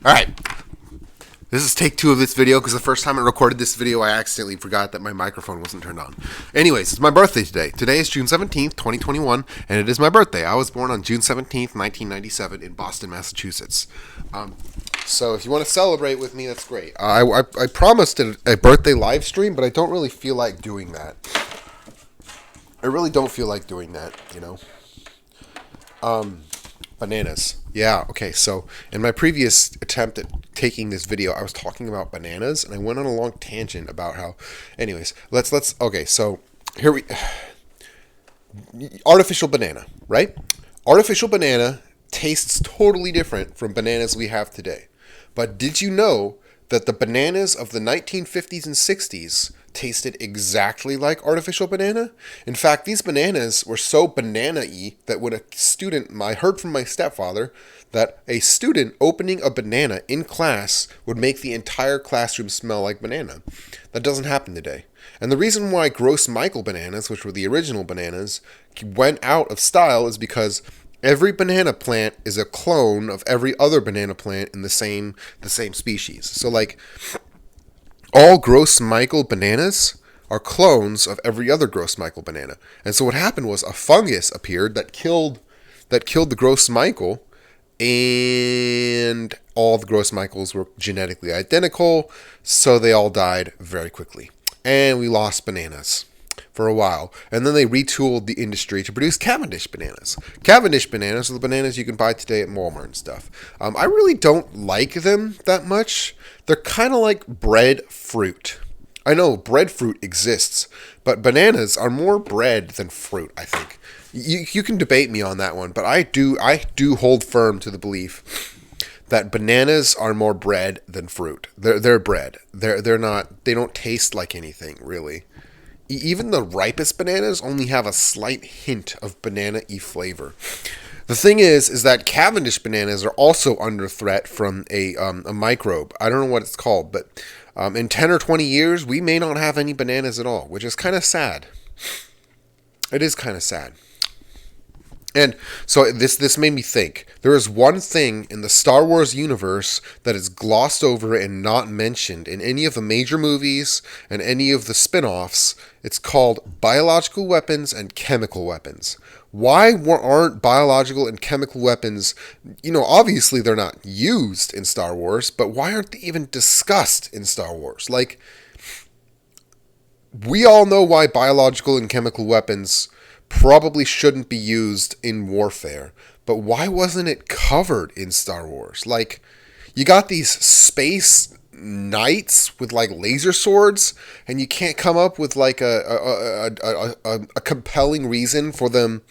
Alright, this is take 2 of this video because the first time I recorded this video I accidentally forgot that my microphone wasn't turned on. Anyways, it's my birthday today. Today is June 17th, 2021, and it is my birthday. I was born on June 17th, 1997 in Boston, Massachusetts. So if you want to celebrate with me, that's great. I promised a birthday live stream, but I don't really feel like doing that. I really don't feel like doing that, you know. Bananas. Yeah, okay, so in my previous attempt at taking this video, I was talking about bananas, and I went on a long tangent about how... Anyways, let's okay, so here we... Artificial banana, right? Artificial banana tastes totally different from bananas we have today. But did you know that the bananas of the 1950s and 60s tasted exactly like artificial banana? In fact, these bananas were so banana-y that when a student, I heard from my stepfather that a student opening a banana in class would make the entire classroom smell like banana. That doesn't happen today. And the reason why Gross Michael bananas, which were the original bananas, went out of style is because every banana plant is a clone of every other banana plant in the same species. So like all Gross Michael bananas are clones of every other Gross Michael banana. And so what happened was a fungus appeared that killed the Gross Michael, and all the Gross Michaels were genetically identical, so they all died very quickly. And we lost bananas for a while. And then they retooled the industry to produce Cavendish bananas. Cavendish bananas are the bananas you can buy today at Walmart and stuff. I really don't like them that much. They're kind of like breadfruit. I know breadfruit exists, but bananas are more bread than fruit, I think. You can debate me on that one, but I do hold firm to the belief that bananas are more bread than fruit. They're bread. They're not. They don't taste like anything really. Even the ripest bananas only have a slight hint of banana-y flavor. The thing is that Cavendish bananas are also under threat from a microbe. I don't know what it's called, but in 10 or 20 years, we may not have any bananas at all, which is kind of sad. It is kind of sad. And so this made me think. There is one thing in the Star Wars universe that is glossed over and not mentioned in any of the major movies and any of the spin-offs. It's called biological weapons and chemical weapons. Why aren't biological and chemical weapons, obviously they're not used in Star Wars, but why aren't they even discussed in Star Wars? Like, we all know why biological and chemical weapons probably shouldn't be used in warfare, but why wasn't it covered in Star Wars? Like, you got these space knights with like laser swords, and you can't come up with like a compelling reason for them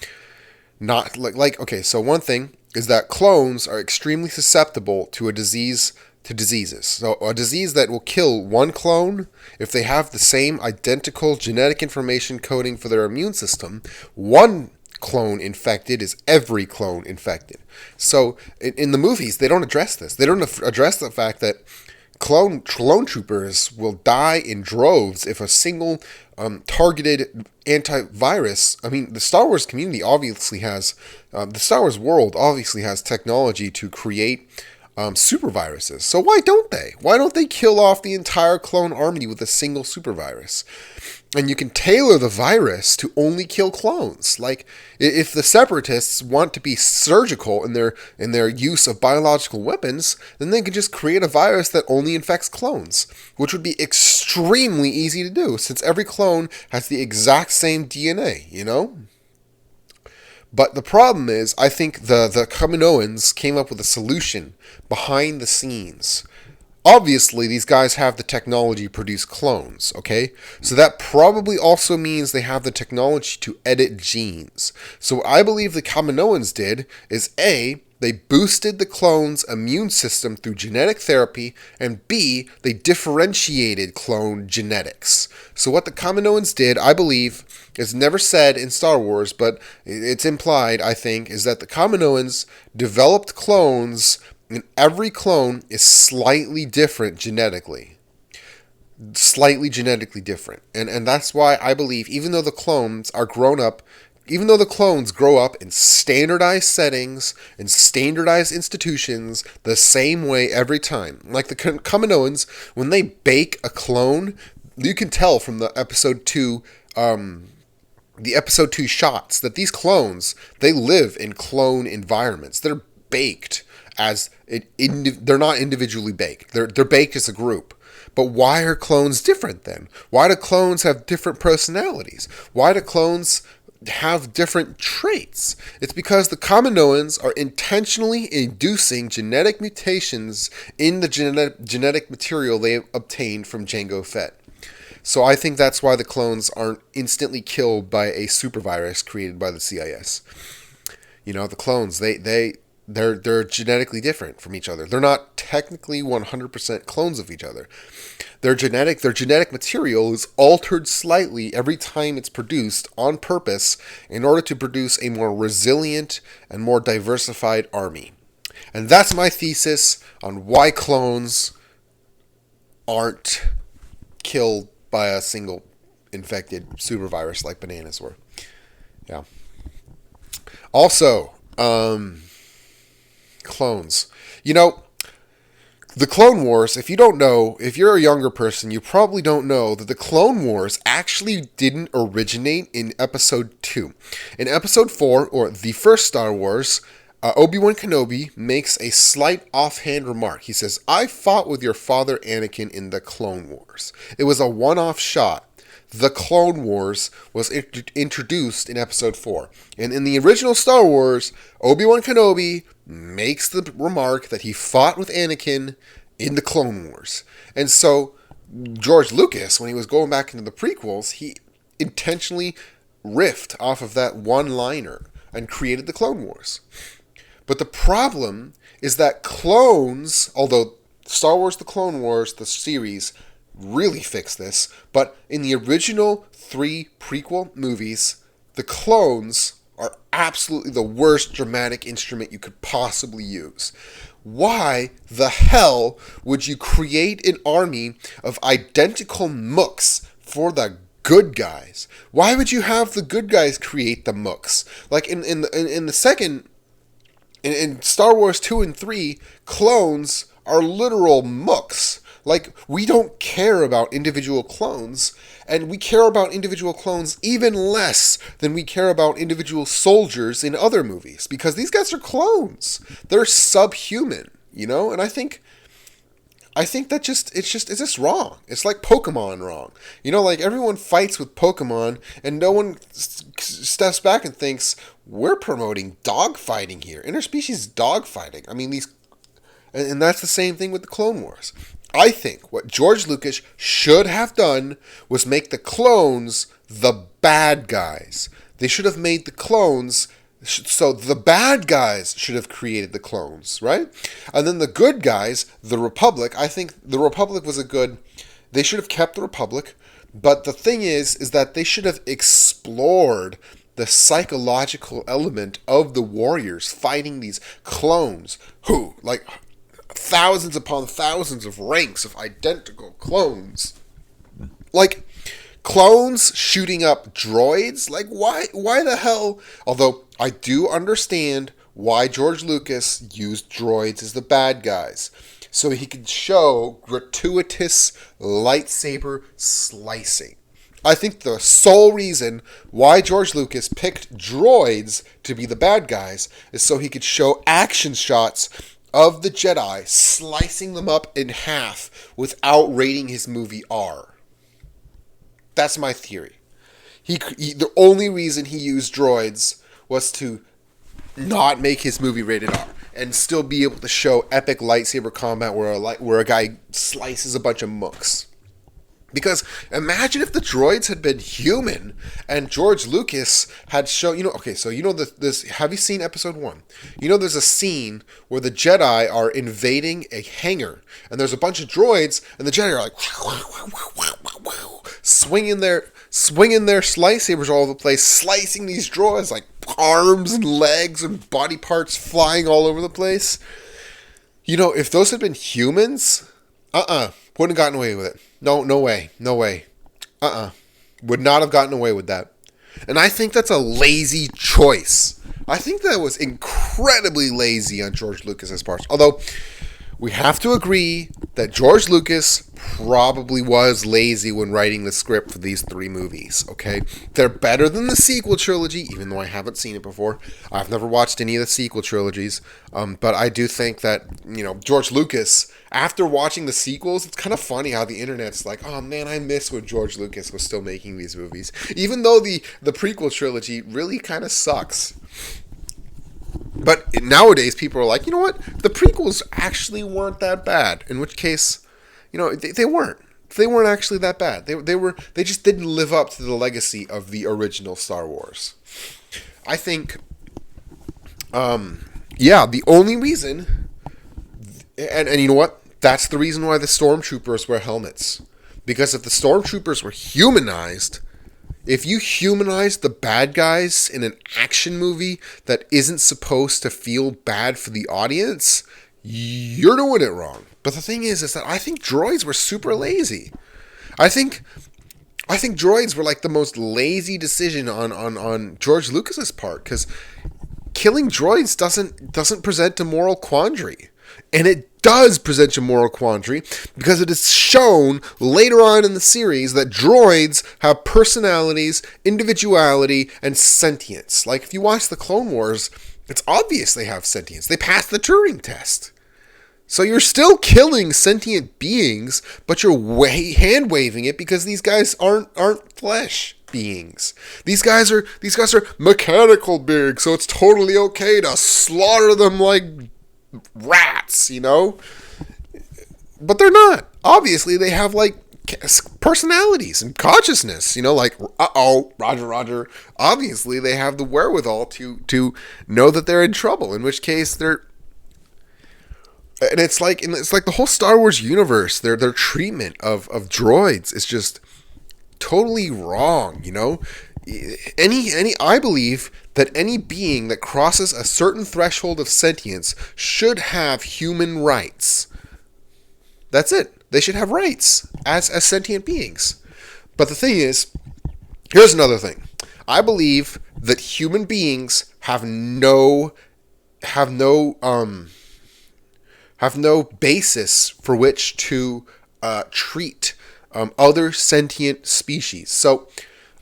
not like okay, so one thing is that clones are extremely susceptible to diseases. So a disease that will kill one clone, if they have the same identical genetic information coding for their immune system, one clone infected is every clone infected. So in the movies, they don't address this. They don't address the fact that clone troopers will die in droves if a single targeted antivirus. I mean, the Star Wars community obviously has, the Star Wars world obviously has technology to create super viruses. So why don't they? Why don't they kill off the entire clone army with a single super virus? And you can tailor the virus to only kill clones. Like, if the separatists want to be surgical in their use of biological weapons, then they could just create a virus that only infects clones, which would be extremely easy to do, since every clone has the exact same DNA, But the problem is, I think the Kaminoans came up with a solution behind the scenes. Obviously, these guys have the technology to produce clones, okay? So that probably also means they have the technology to edit genes. So what I believe the Kaminoans did is A, they boosted the clone's immune system through genetic therapy, and B, they differentiated clone genetics. So what the Kaminoans did, I believe, is never said in Star Wars, but it's implied, I think, is that the Kaminoans developed clones, and every clone is slightly different genetically. Slightly genetically different. And that's why I believe, even though the clones are grown up Even though the clones grow up in standardized settings and standardized institutions the same way every time. Like the Kaminoans, when they bake a clone, you can tell from the episode 2 shots that these clones, they live in clone environments. They're baked as they're not individually baked. They're baked as a group. But why are clones different then? Why do clones have different personalities? Why do clones have different traits? It's because the Kaminoans are intentionally inducing genetic mutations in the genetic material they obtained from Jango Fett. So I think that's why the clones aren't instantly killed by a super virus created by the CIS. The clones, they're genetically different from each other. They're not technically 100% clones of each other. Their genetic material is altered slightly every time it's produced on purpose in order to produce a more resilient and more diversified army. And that's my thesis on why clones aren't killed by a single infected super virus like bananas were. Yeah. Also, clones. The Clone Wars, if you're a younger person, you probably don't know that the Clone Wars actually didn't originate in Episode 2. In Episode 4, or the first Star Wars, Obi-Wan Kenobi makes a slight offhand remark. He says, "I fought with your father Anakin in the Clone Wars." It was a one-off shot. The Clone Wars was introduced in Episode 4. And in the original Star Wars, Obi-Wan Kenobi makes the remark that he fought with Anakin in the Clone Wars. And so George Lucas, when he was going back into the prequels, he intentionally riffed off of that one-liner and created the Clone Wars. But the problem is that clones, although Star Wars The Clone Wars, the series, really fixed this, but in the original 3 prequel movies, the clones are absolutely the worst dramatic instrument you could possibly use. Why the hell would you create an army of identical mooks for the good guys? Why would you have the good guys create the mooks? Like in the second, in Star Wars 2 and 3, clones are literal mooks. Like, we don't care about individual clones, and we care about individual clones even less than we care about individual soldiers in other movies, because these guys are clones. They're subhuman, and I think that it's just wrong. It's like Pokemon wrong. Like everyone fights with Pokemon, and no one steps back and thinks, we're promoting dogfighting here. Interspecies dogfighting. I mean, and that's the same thing with the Clone Wars. I think what George Lucas should have done was make the clones the bad guys. They should have made the clones, so the bad guys should have created the clones, right? And then the good guys, the Republic, I think the Republic was they should have kept the Republic, but the thing is that they should have explored the psychological element of the warriors fighting these clones who, like, thousands upon thousands of ranks of identical clones. Like, clones shooting up droids? Like, why the hell? Although, I do understand why George Lucas used droids as the bad guys. So he could show gratuitous lightsaber slicing. I think the sole reason why George Lucas picked droids to be the bad guys is so he could show action shots of the Jedi slicing them up in half without rating his movie R. That's my theory. The only reason he used droids was to not make his movie rated R and still be able to show epic lightsaber combat where a guy slices a bunch of mooks. Because imagine if the droids had been human and George Lucas had shown, this, have you seen episode 1? There's a scene where the Jedi are invading a hangar and there's a bunch of droids and the Jedi are like swinging their lightsabers all over the place, slicing these droids, like arms and legs and body parts flying all over the place. If those had been humans, wouldn't have gotten away with it. No way. Would not have gotten away with that. And I think that's a lazy choice. I think that was incredibly lazy on George Lucas's part. Although, we have to agree that George Lucas probably was lazy when writing the script for these three movies, okay? They're better than the sequel trilogy, even though I haven't seen it before. I've never watched any of the sequel trilogies. But I do think that, George Lucas, after watching the sequels, it's kind of funny how the internet's like, oh man, I miss when George Lucas was still making these movies. Even though the prequel trilogy really kind of sucks. But nowadays, people are like, you know what? The prequels actually weren't that bad. In which case, they weren't. They weren't actually that bad. They just didn't live up to the legacy of the original Star Wars. I think, the only reason, and you know what? That's the reason why the stormtroopers wear helmets. Because if the stormtroopers were humanized, if you humanize the bad guys in an action movie that isn't supposed to feel bad for the audience, you're doing it wrong. But the thing is that I think droids were super lazy. I think droids were like the most lazy decision on George Lucas's part, because killing droids doesn't present a moral quandary. And it does present a moral quandary because it is shown later on in the series that droids have personalities, individuality, and sentience. Like, if you watch the Clone Wars, it's obvious they have sentience. They passed the Turing test. So you're still killing sentient beings, but you're hand-waving it because these guys aren't flesh beings. These guys are mechanical beings, so it's totally okay to slaughter them like rats, but they're not. Obviously, they have like personalities and consciousness, like, roger. Obviously, they have the wherewithal to know that they're in trouble, in which case and it's like the whole Star Wars universe, their treatment of droids is just totally wrong, I believe that any being that crosses a certain threshold of sentience should have human rights. That's it. They should have rights as sentient beings. But the thing is, here's another thing. I believe that human beings have no basis for which to treat other sentient species. So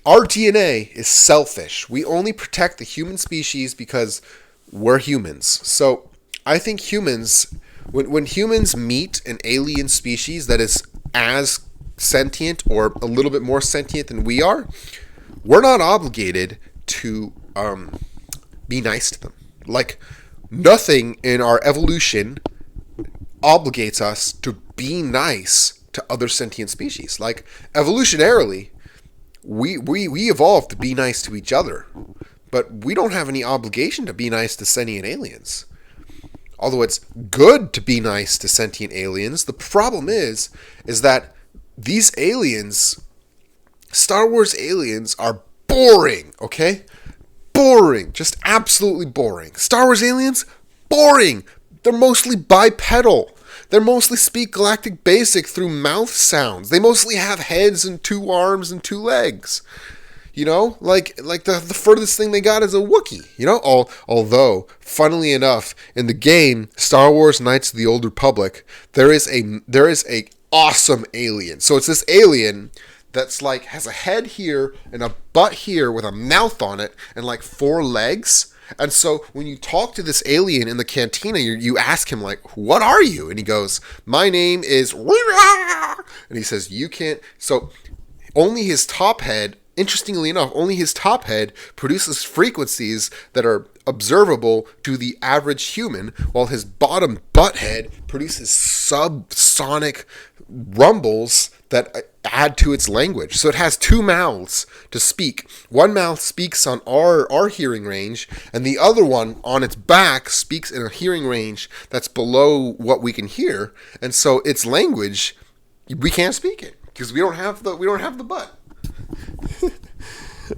our DNA is selfish. We only protect the human species because we're humans. So I think humans, when humans meet an alien species that is as sentient or a little bit more sentient than we are, we're not obligated to be nice to them. Like, nothing in our evolution obligates us to be nice to other sentient species. Like, evolutionarily, we evolved to be nice to each other, but we don't have any obligation to be nice to sentient aliens. Although it's good to be nice to sentient aliens, the problem is that these aliens, Star Wars aliens, are boring, okay? Boring. Just absolutely boring. Star Wars aliens? Boring. They're mostly bipedal. They mostly speak Galactic Basic through mouth sounds. They mostly have heads and 2 arms and 2 legs. Like the furthest thing they got is a Wookiee. Although, funnily enough, in the game Star Wars Knights of the Old Republic, there is a awesome alien. So it's this alien that's like has a head here and a butt here with a mouth on it and like 4 legs. And so when you talk to this alien in the cantina, you ask him, like, what are you? And he goes, my name is... And he says, you can't... So only his top head, interestingly enough, only his top head produces frequencies that are observable to the average human, while his bottom butt head produces subsonic rumbles that add to its language. So it has 2 mouths to speak. One mouth speaks on our hearing range, and the other one on its back speaks in a hearing range that's below what we can hear. And so its language, we can't speak it because we don't have the butt.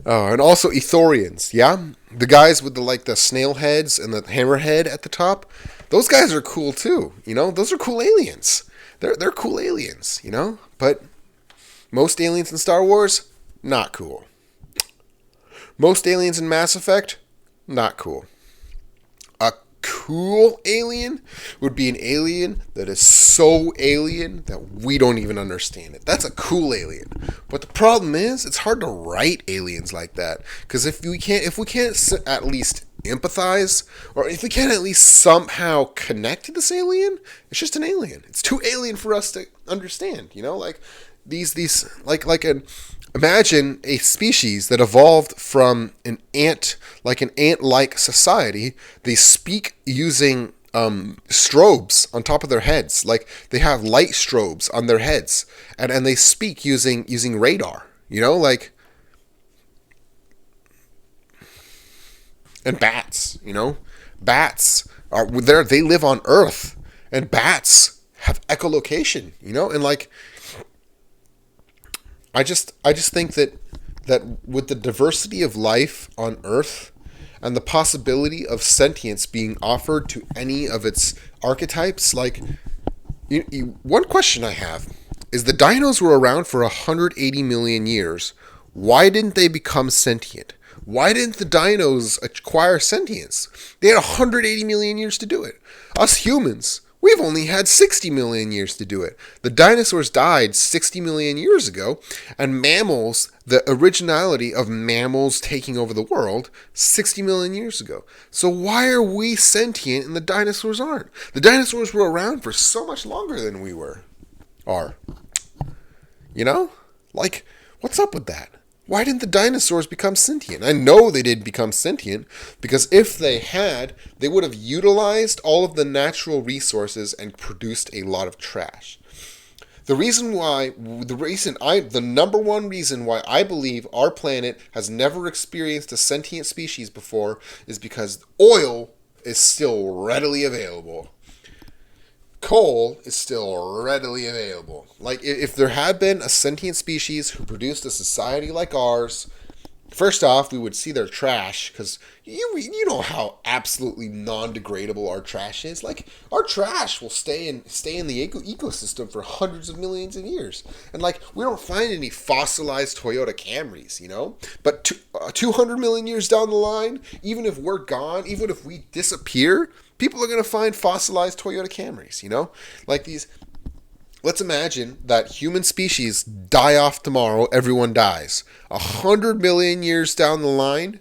And also Ithorians, yeah? The guys with the snail heads and the hammerhead at the top, those guys are cool too, Those are cool aliens. They're cool aliens, But most aliens in Star Wars, not cool. Most aliens in Mass Effect, not cool. A cool alien would be an alien that is so alien that we don't even understand it. That's a cool alien. But the problem is, it's hard to write aliens like that, because if we can't at least empathize, or if we can't at least somehow connect to this alien, it's just an alien. It's too alien for us to understand. You know, like these like an imagine a species that evolved from an ant, like an ant-like society. They speak using strobes on top of their heads. Like they have light strobes on their heads, and they speak using radar. You know, like, and bats. You know, bats are there. They live on Earth, and bats have echolocation. You know, and like, I just think that with the diversity of life on Earth and the possibility of sentience being offered to any of its archetypes, like, one question I have is, the dinos were around for 180 million years. Why didn't they become sentient? Why didn't the dinos acquire sentience? They had 180 million years to do it. Us humans, we've only had 60 million years to do it. The dinosaurs died 60 million years ago, and mammals, the originality of mammals taking over the world, 60 million years ago. So why are we sentient and the dinosaurs aren't? The dinosaurs were around for so much longer than we are. You know? Like, what's up with that? Why didn't the dinosaurs become sentient? I know they didn't become sentient, because if they had, they would have utilized all of the natural resources and produced a lot of trash. The number one reason why I believe our planet has never experienced a sentient species before is because oil is still readily available. Coal is still readily available. Like, if there had been a sentient species who produced a society like ours, first off, we would see their trash, because you know how absolutely non-degradable our trash is. Like, our trash will stay in the ecosystem for hundreds of millions of years. And, like, we don't find any fossilized Toyota Camrys, you know? But 200 million years down the line, even if we're gone, even if we disappear, people are going to find fossilized Toyota Camrys, you know? Like these. Let's imagine that human species die off tomorrow, everyone dies. 100 million years down the line,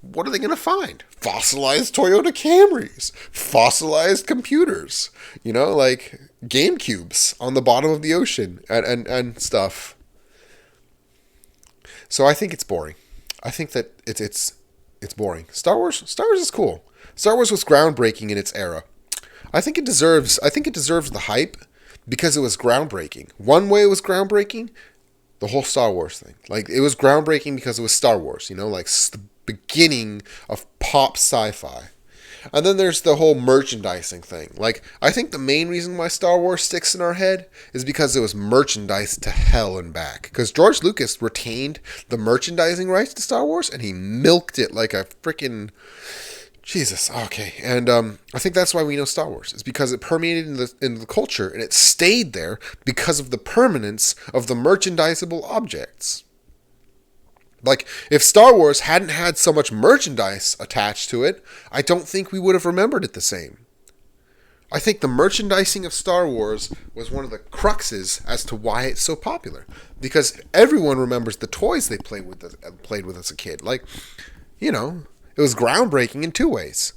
what are they going to find? Fossilized Toyota Camrys, fossilized computers, you know, like Game Cubes on the bottom of the ocean and stuff. So I think it's boring. I think that it's boring. Star Wars is cool. Star Wars was groundbreaking in its era. I think it deserves the hype, because it was groundbreaking. One way it was groundbreaking, the whole Star Wars thing. Like, it was groundbreaking because it was Star Wars, you know, like the beginning of pop sci-fi. And then there's the whole merchandising thing. Like, I think the main reason why Star Wars sticks in our head is because it was merchandised to hell and back. Because George Lucas retained the merchandising rights to Star Wars, and he milked it like a freaking... Jesus, okay. And I think that's why we know Star Wars. It's because it permeated in the culture, and it stayed there because of the permanence of the merchandisable objects. Like, if Star Wars hadn't had so much merchandise attached to it, I don't think we would have remembered it the same. I think the merchandising of Star Wars was one of the cruxes as to why it's so popular. Because everyone remembers the toys they played with as a kid. Like, you know... It was groundbreaking in two ways.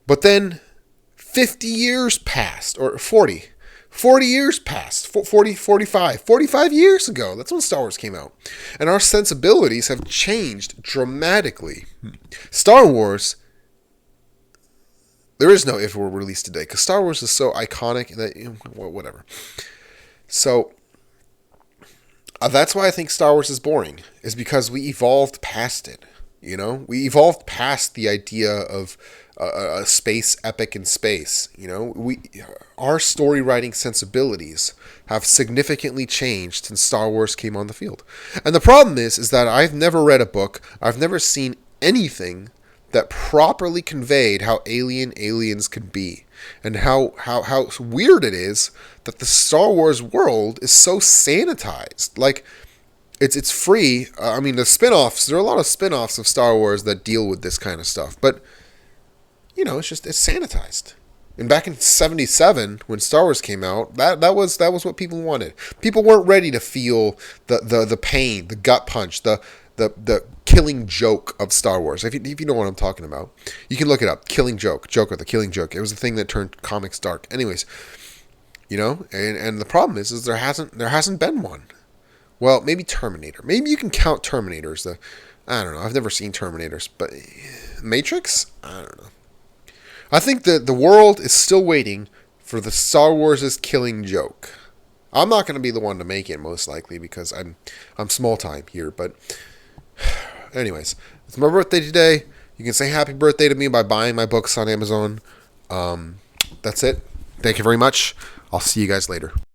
But then 50 years passed, or 40 years passed, 45 years ago. That's when Star Wars came out. And our sensibilities have changed dramatically. Star Wars, there is no if it were released today, because Star Wars is so iconic that, you know, whatever. So, that's why I think Star Wars is boring, is because we evolved past it. You know, we evolved past the idea of a space epic in space. You know, our story writing sensibilities have significantly changed since Star Wars came on the field. And the problem is that I've never read a book, I've never seen anything that properly conveyed how aliens can be, and how weird it is that the Star Wars world is so sanitized. Like, it's free. I mean, the spin-offs, there are a lot of spin-offs of Star Wars that deal with this kind of stuff, but it's sanitized. And back in '77, when Star Wars came out, that was what people wanted. People weren't ready to feel the pain, the gut punch, the killing joke of Star Wars. If you know what I'm talking about, you can look it up. Killing joke, Joker, the killing joke. It was the thing that turned comics dark. Anyways, and the problem is there hasn't been one. Well, maybe Terminator. Maybe you can count Terminators. I don't know. I've never seen Terminators, but Matrix. I don't know. I think that the world is still waiting for the Star Wars' killing joke. I'm not going to be the one to make it, most likely, because I'm small time here. But anyways, it's my birthday today. You can say happy birthday to me by buying my books on Amazon. That's it. Thank you very much. I'll see you guys later.